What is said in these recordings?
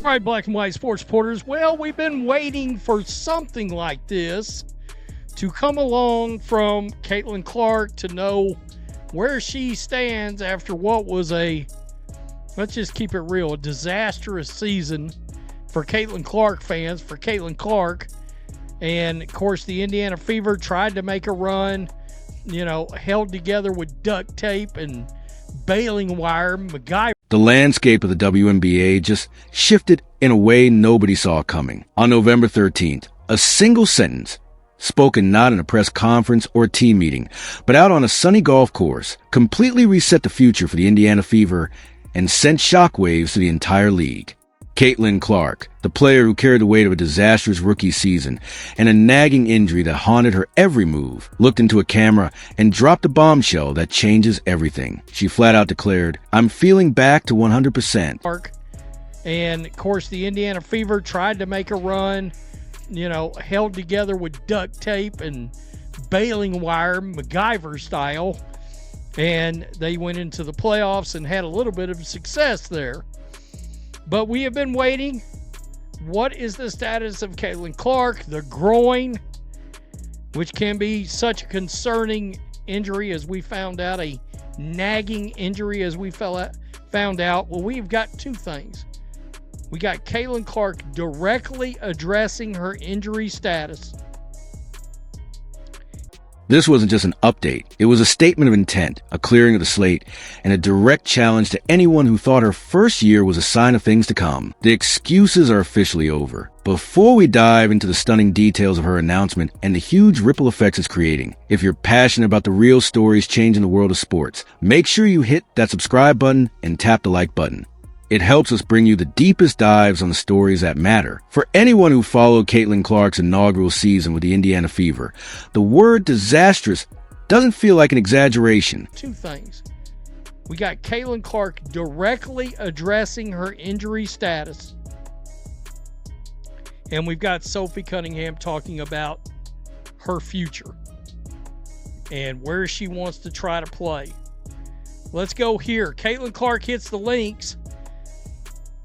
All right, Black and White Sports Reporters. Well, we've been waiting for something like this to come along from Caitlin Clark to know where she stands after what was let's just keep it real, a disastrous season for Caitlin Clark fans, for Caitlin Clark. And, of course, the Indiana Fever tried to make a run, held together with duct tape and baling wire, MacGyver. The landscape of the WNBA just shifted in a way nobody saw coming. On November 13th, a single sentence, spoken not in a press conference or team meeting, but out on a sunny golf course, completely reset the future for the Indiana Fever and sent shockwaves to the entire league. Caitlin Clark, the player who carried the weight of a disastrous rookie season and a nagging injury that haunted her every move, looked into a camera and dropped a bombshell that changes everything. She flat out declared, "I'm feeling back to 100%. And, of course, the Indiana Fever tried to make a run, held together with duct tape and baling wire, MacGyver style. And they went into the playoffs and had a little bit of success there. But we have been waiting. What is the status of Caitlin Clark? The groin, which can be such a concerning injury as we found out, a nagging injury as we found out. Well, we've got two things. We got Caitlin Clark directly addressing her injury status. This wasn't just an update. It was a statement of intent, a clearing of the slate, and a direct challenge to anyone who thought her first year was a sign of things to come. The excuses are officially over. Before we dive into the stunning details of her announcement and the huge ripple effects it's creating, if you're passionate about the real stories changing the world of sports, make sure you hit that subscribe button and tap the like button. It helps us bring you the deepest dives on the stories that matter. For anyone who followed Caitlin Clark's inaugural season with the Indiana Fever, the word disastrous doesn't feel like an exaggeration. Two things. We got Caitlin Clark directly addressing her injury status. And we've got Sophie Cunningham talking about her future and where she wants to try to play. Let's go here. Caitlin Clark hits the links.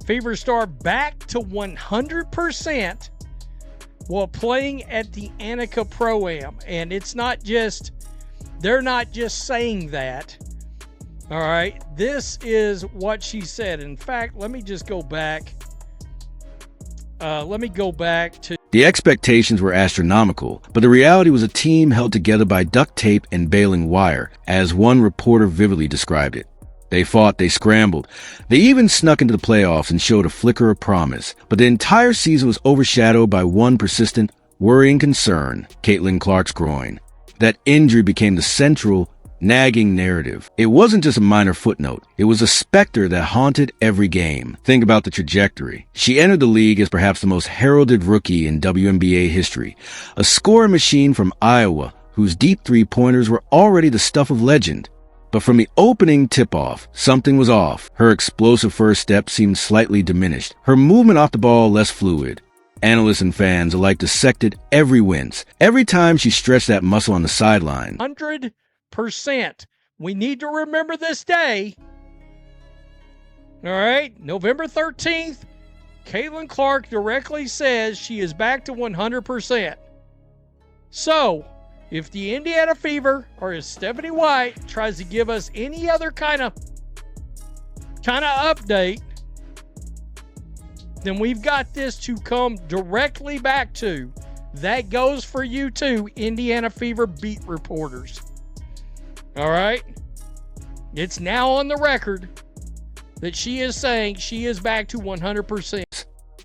Fever star back to 100% while playing at the Annika Pro-Am. And they're not just saying that. All right, this is what she said. In fact, let me just go back. Let me go back to... The expectations were astronomical, but the reality was a team held together by duct tape and baling wire, as one reporter vividly described it. They fought, they scrambled. They even snuck into the playoffs and showed a flicker of promise. But the entire season was overshadowed by one persistent, worrying concern, Caitlin Clark's groin. That injury became the central, nagging narrative. It wasn't just a minor footnote. It was a specter that haunted every game. Think about the trajectory. She entered the league as perhaps the most heralded rookie in WNBA history. A scoring machine from Iowa, whose deep three-pointers were already the stuff of legend. But from the opening tip-off, something was off. Her explosive first step seemed slightly diminished. Her movement off the ball less fluid. Analysts and fans alike dissected every wince. Every time she stretched that muscle on the sideline. 100%. We need to remember this day. All right, November 13th, Caitlin Clark directly says she is back to 100%. So, if the Indiana Fever, or as Stephanie White tries to give us any other kind of update, then we've got this to come directly back to. That goes for you too, Indiana Fever beat reporters. All right? It's now on the record that she is saying she is back to 100%.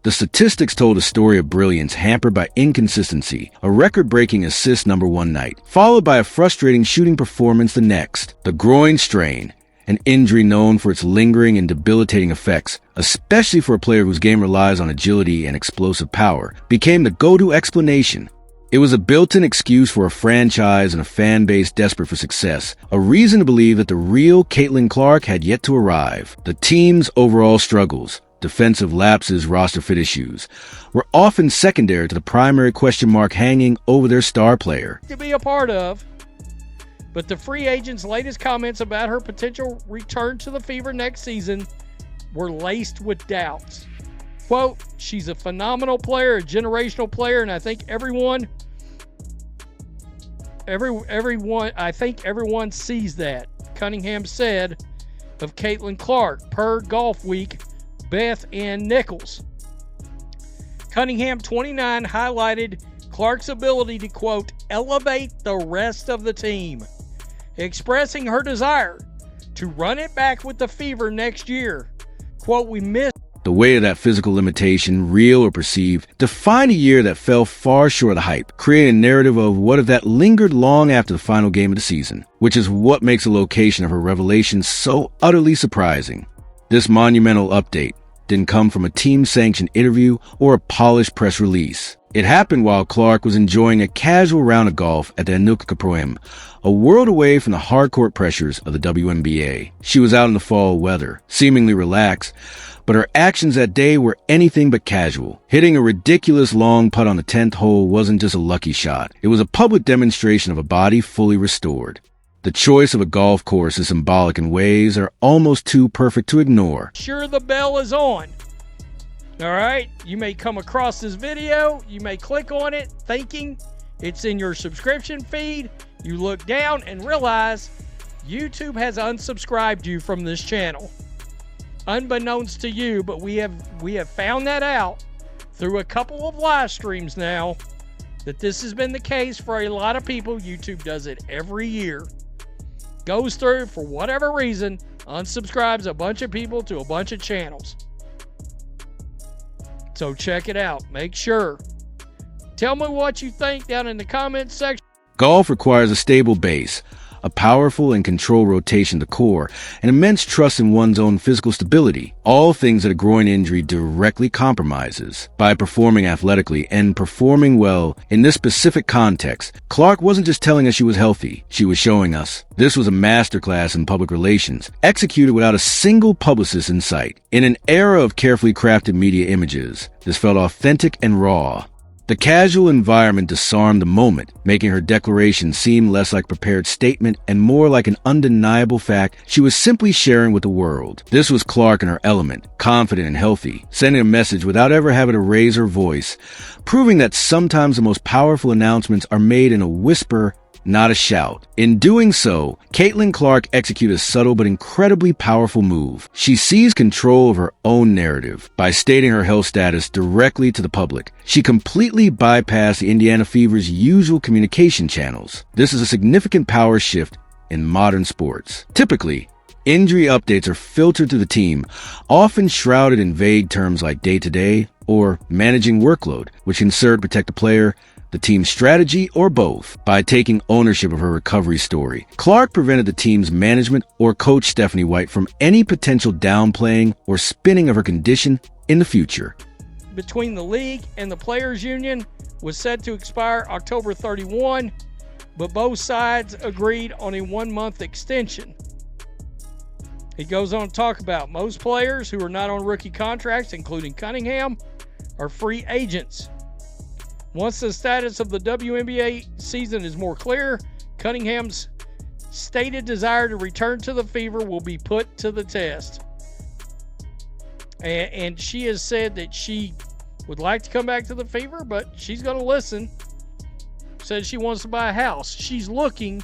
The statistics told a story of brilliance hampered by inconsistency, a record-breaking assist number one night, followed by a frustrating shooting performance the next. The groin strain, an injury known for its lingering and debilitating effects, especially for a player whose game relies on agility and explosive power, became the go-to explanation. It was a built-in excuse for a franchise and a fan base desperate for success, a reason to believe that the real Caitlin Clark had yet to arrive. The team's overall struggles, defensive lapses, roster fit issues, were often secondary to the primary question mark hanging over their star player. To be a part of, but the free agent's latest comments about her potential return to the Fever next season were laced with doubts. Quote, she's a phenomenal player, a generational player, and I think everyone sees that, Cunningham said of Caitlin Clark, per Golf Week, Beth Ann Nichols. Cunningham, 29, highlighted Clark's ability to, quote, elevate the rest of the team, expressing her desire to run it back with the Fever next year. Quote, we missed. The weight of that physical limitation, real or perceived, defined a year that fell far short of the hype, creating a narrative of what if that lingered long after the final game of the season, which is what makes the location of her revelation so utterly surprising. This monumental update didn't come from a team-sanctioned interview or a polished press release. It happened while Clark was enjoying a casual round of golf at the Anilka Proem, a world away from the hardcourt pressures of the WNBA. She was out in the fall weather, seemingly relaxed, but her actions that day were anything but casual. Hitting a ridiculous long putt on the 10th hole wasn't just a lucky shot. It was a public demonstration of a body fully restored. The choice of a golf course is symbolic in ways that are almost too perfect to ignore. Sure, the bell is on. All right, you may come across this video, you may click on it thinking it's in your subscription feed. You look down and realize YouTube has unsubscribed you from this channel. Unbeknownst to you, but we have found that out through a couple of live streams now, that this has been the case for a lot of people. YouTube does it every year. Goes through, for whatever reason, unsubscribes a bunch of people to a bunch of channels. So check it out. Make sure. Tell me what you think down in the comments section. Golf requires a stable base, a powerful and controlled rotation to the core, and immense trust in one's own physical stability, all things that a groin injury directly compromises. By performing athletically and performing well in this specific context, Clark wasn't just telling us she was healthy, she was showing us. This was a masterclass in public relations, executed without a single publicist in sight. In an era of carefully crafted media images, this felt authentic and raw. The casual environment disarmed the moment, making her declaration seem less like a prepared statement and more like an undeniable fact she was simply sharing with the world. This was Clark in her element, confident and healthy, sending a message without ever having to raise her voice, proving that sometimes the most powerful announcements are made in a whisper, not a shout. In doing so, Caitlin Clark executed a subtle but incredibly powerful move. She seized control of her own narrative by stating her health status directly to the public. She completely bypassed the Indiana Fever's usual communication channels. This is a significant power shift in modern sports. Typically, injury updates are filtered through the team, often shrouded in vague terms like day-to-day or managing workload, which can serve to protect the player, the team's strategy, or both. By taking ownership of her recovery story, Clark prevented the team's management or coach Stephanie White from any potential downplaying or spinning of her condition in the future. Between the league and the players' union was set to expire October 31, but both sides agreed on a 1-month extension. He goes on to talk about most players who are not on rookie contracts, including Cunningham, are free agents. Once the status of the WNBA season is more clear, Cunningham's stated desire to return to the Fever will be put to the test. And she has said that she would like to come back to the Fever, but she's going to listen. Said she wants to buy a house. She's looking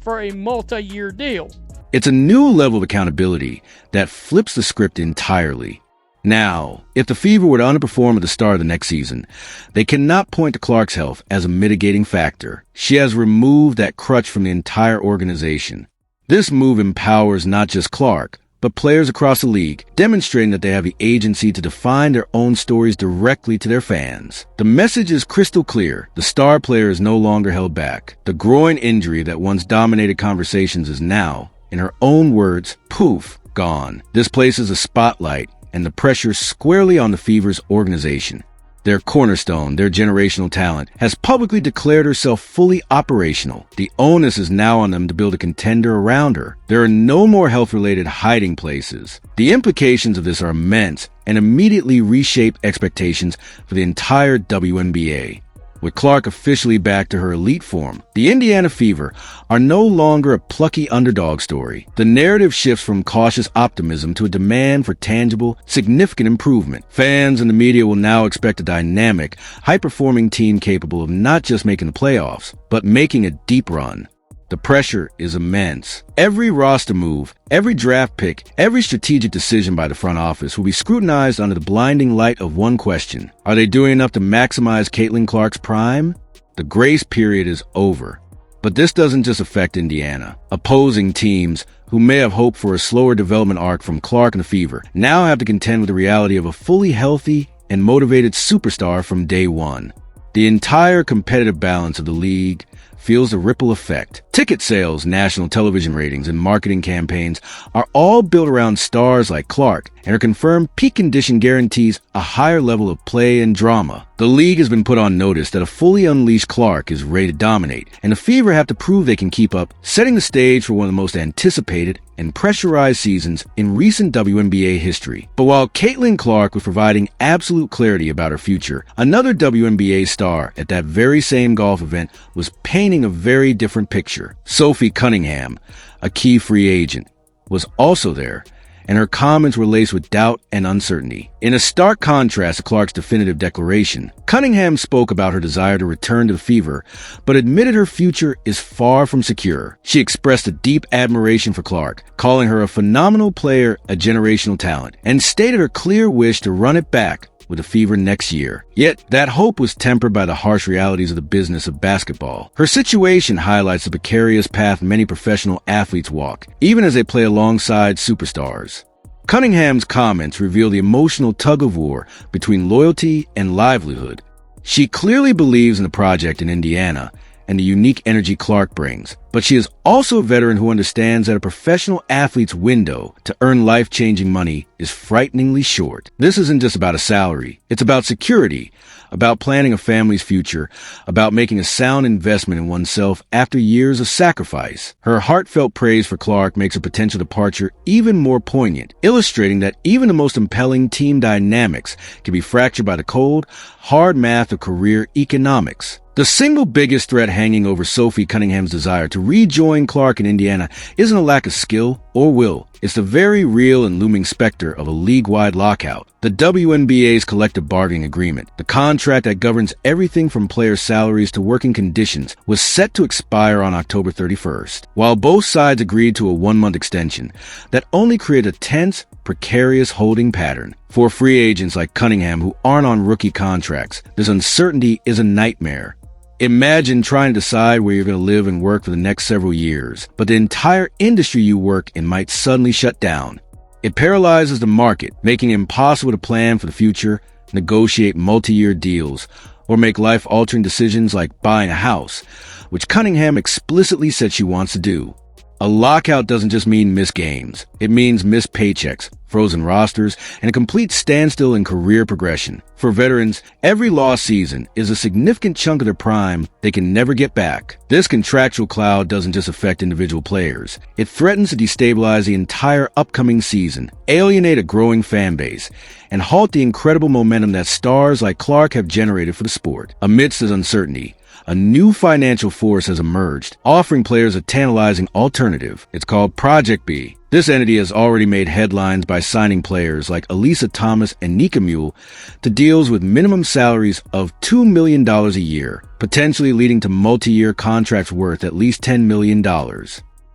for a multi-year deal. It's a new level of accountability that flips the script entirely. Now, if the Fever were to underperform at the start of the next season, they cannot point to Clark's health as a mitigating factor. She has removed that crutch from the entire organization. This move empowers not just Clark, but players across the league, demonstrating that they have the agency to define their own stories directly to their fans. The message is crystal clear. The star player is no longer held back. The groin injury that once dominated conversations is now, in her own words, poof, gone. This places a spotlight and the pressure squarely on the Fever's organization. Their cornerstone, their generational talent, has publicly declared herself fully operational. The onus is now on them to build a contender around her. There are no more health-related hiding places. The implications of this are immense and immediately reshape expectations for the entire WNBA. With Clark officially back to her elite form, the Indiana Fever are no longer a plucky underdog story. The narrative shifts from cautious optimism to a demand for tangible, significant improvement. Fans and the media will now expect a dynamic, high-performing team capable of not just making the playoffs, but making a deep run. The pressure is immense. Every roster move, every draft pick, every strategic decision by the front office will be scrutinized under the blinding light of one question. Are they doing enough to maximize Caitlin Clark's prime? The grace period is over. But this doesn't just affect Indiana. Opposing teams, who may have hoped for a slower development arc from Clark and the Fever, now have to contend with the reality of a fully healthy and motivated superstar from day one. The entire competitive balance of the league feels the ripple effect. Ticket sales, national television ratings, and marketing campaigns are all built around stars like Clark, and her confirmed peak condition guarantees a higher level of play and drama. The league has been put on notice that a fully unleashed Clark is ready to dominate, and the Fever have to prove they can keep up, setting the stage for one of the most anticipated and pressurized seasons in recent WNBA history. But while Caitlin Clark was providing absolute clarity about her future, another WNBA star at that very same golf event was painting a very different picture. Sophie Cunningham, a key free agent, was also there, and her comments were laced with doubt and uncertainty. In a stark contrast to Clark's definitive declaration, Cunningham spoke about her desire to return to the Fever, but admitted her future is far from secure. She expressed a deep admiration for Clark, calling her a phenomenal player, a generational talent, and stated her clear wish to run it back with the Fever next year. Yet, that hope was tempered by the harsh realities of the business of basketball. Her situation highlights the precarious path many professional athletes walk, even as they play alongside superstars. Cunningham's comments reveal the emotional tug-of-war between loyalty and livelihood. She clearly believes in the project in Indiana and the unique energy Clark brings, but she is also a veteran who understands that a professional athlete's window to earn life-changing money is frighteningly short. This isn't just about a salary. It's about security, about planning a family's future, about making a sound investment in oneself after years of sacrifice. Her heartfelt praise for Clark makes her potential departure even more poignant, illustrating that even the most compelling team dynamics can be fractured by the cold, hard math of career economics. The single biggest threat hanging over Sophie Cunningham's desire to rejoin Clark in Indiana isn't a lack of skill or will. It's the very real and looming specter of a league-wide lockout. The WNBA's collective bargaining agreement, the contract that governs everything from player salaries to working conditions, was set to expire on October 31st. While both sides agreed to a one-month extension, that only created a tense, precarious holding pattern. For free agents like Cunningham who aren't on rookie contracts, this uncertainty is a nightmare. Imagine trying to decide where you're going to live and work for the next several years, but the entire industry you work in might suddenly shut down. It paralyzes the market, making it impossible to plan for the future, negotiate multi-year deals, or make life-altering decisions like buying a house, which Cunningham explicitly said she wants to do. A lockout doesn't just mean missed games. It means missed paychecks, frozen rosters, and a complete standstill in career progression. For veterans, every lost season is a significant chunk of their prime they can never get back. This contractual cloud doesn't just affect individual players. It threatens to destabilize the entire upcoming season, alienate a growing fan base, and halt the incredible momentum that stars like Clark have generated for the sport. Amidst this uncertainty, a new financial force has emerged, offering players a tantalizing alternative. It's called Project B. This entity has already made headlines by signing players like Elisa Thomas and Nika Mule to deals with minimum salaries of $2 million a year, potentially leading to multi-year contracts worth at least $10 million.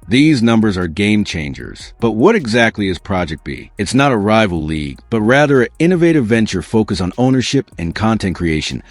These numbers are game changers. But what exactly is Project B? It's not a rival league, but rather an innovative venture focused on ownership and content creation,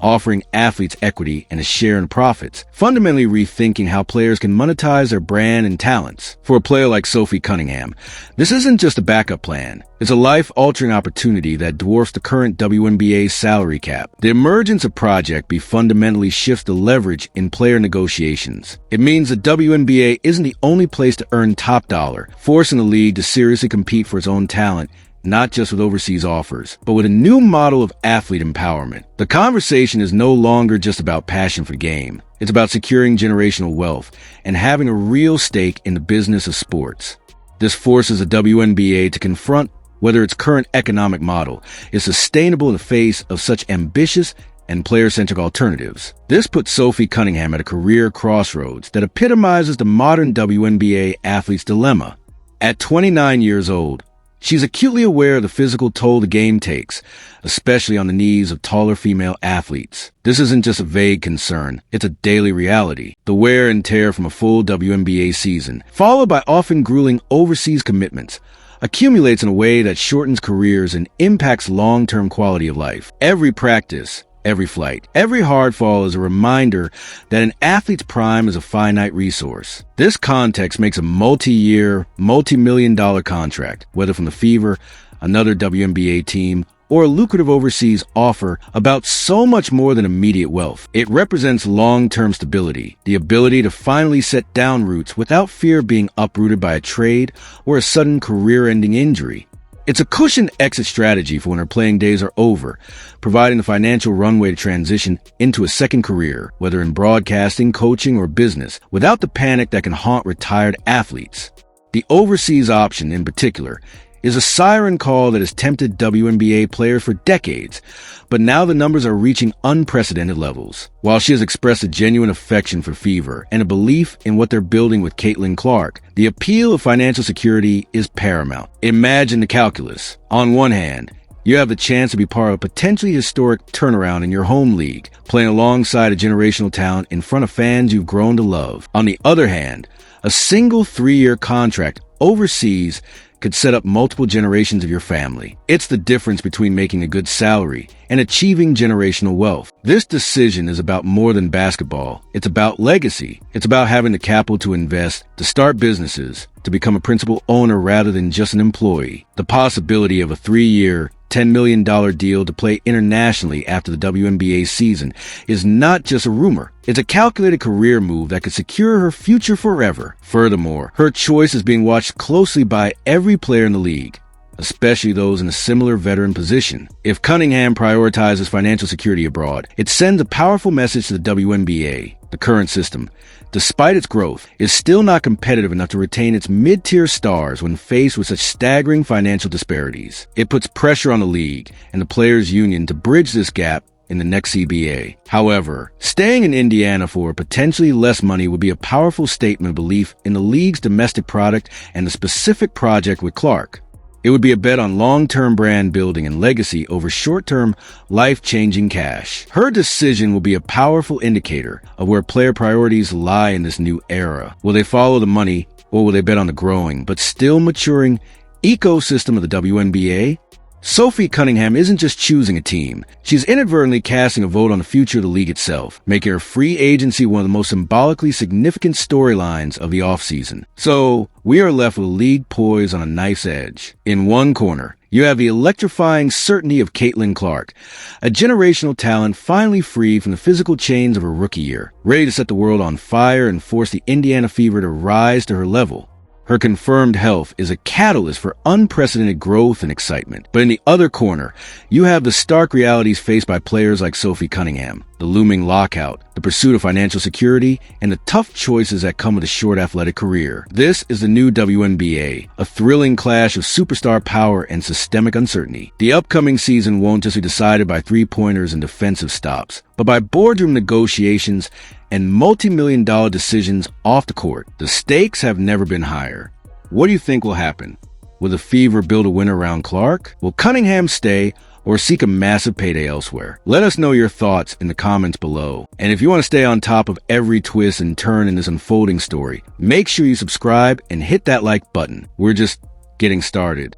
offering athletes equity and a share in profits, fundamentally rethinking how players can monetize their brand and talents. For a player like Sophie Cunningham, this isn't just a backup plan. It's a life-altering opportunity that dwarfs the current WNBA salary cap. The emergence of Project B fundamentally shifts the leverage in player negotiations. It means the WNBA isn't the only place to earn top dollar, forcing the league to seriously compete for its own talent, not just with overseas offers, but with a new model of athlete empowerment. The conversation is no longer just about passion for the game. It's about securing generational wealth and having a real stake in the business of sports. This forces the WNBA to confront whether its current economic model is sustainable in the face of such ambitious and player-centric alternatives. This puts Sophie Cunningham at a career crossroads that epitomizes the modern WNBA athlete's dilemma. At 29 years old, she's acutely aware of the physical toll the game takes, especially on the knees of taller female athletes. This isn't just a vague concern, it's a daily reality. The wear and tear from a full WNBA season, followed by often grueling overseas commitments, accumulates in a way that shortens careers and impacts long-term quality of life. Every practice, every flight, every hard fall is a reminder that an athlete's prime is a finite resource. This context makes a multi-year, multi-million-dollar contract, whether from the Fever, another WNBA team, or a lucrative overseas offer, about so much more than immediate wealth. It represents long-term stability, the ability to finally set down roots without fear of being uprooted by a trade or a sudden career-ending injury. It's a cushioned exit strategy for when her playing days are over, providing the financial runway to transition into a second career, whether in broadcasting, coaching, or business, without the panic that can haunt retired athletes. The overseas option, in particular, is a siren call that has tempted WNBA players for decades, but now the numbers are reaching unprecedented levels. While she has expressed a genuine affection for Fever and a belief in what they're building with Caitlin Clark, the appeal of financial security is paramount. Imagine the calculus. On one hand, you have the chance to be part of a potentially historic turnaround in your home league, playing alongside a generational talent in front of fans you've grown to love. On the other hand, a single 3-year contract overseas could set up multiple generations of your family. It's the difference between making a good salary and achieving generational wealth. This decision is about more than basketball. It's about legacy. It's about having the capital to invest, to start businesses, to become a principal owner rather than just an employee. The possibility of a 3-year, $10 million deal to play internationally after the WNBA season is not just a rumor. It's a calculated career move that could secure her future forever. Furthermore, her choice is being watched closely by every player in the league, especially those in a similar veteran position. If Cunningham prioritizes financial security abroad, it sends a powerful message to the WNBA. The current system, despite its growth, is still not competitive enough to retain its mid-tier stars when faced with such staggering financial disparities. It puts pressure on the league and the players' union to bridge this gap in the next CBA. However, staying in Indiana for potentially less money would be a powerful statement of belief in the league's domestic product and the specific project with Clark. It would be a bet on long-term brand building and legacy over short-term, life-changing cash. Her decision will be a powerful indicator of where player priorities lie in this new era. Will they follow the money, or will they bet on the growing but still maturing ecosystem of the WNBA? Sophie Cunningham isn't just choosing a team. She's inadvertently casting a vote on the future of the league itself, making her free agency one of the most symbolically significant storylines of the offseason. So, we are left with a league poised on a knife's edge. In one corner, you have the electrifying certainty of Caitlin Clark, a generational talent finally freed from the physical chains of her rookie year, ready to set the world on fire and force the Indiana Fever to rise to her level. Her confirmed health is a catalyst for unprecedented growth and excitement. But in the other corner, you have the stark realities faced by players like Sophie Cunningham, the looming lockout, the pursuit of financial security, and the tough choices that come with a short athletic career. This is the new WNBA, a thrilling clash of superstar power and systemic uncertainty. The upcoming season won't just be decided by three-pointers and defensive stops, but by boardroom negotiations and multi-million-dollar decisions off the court. The stakes have never been higher. What do you think will happen? Will the Fever build a win around Clark? Will Cunningham stay or seek a massive payday elsewhere? Let us know your thoughts in the comments below. And if you want to stay on top of every twist and turn in this unfolding story, make sure you subscribe and hit that like button. We're just getting started.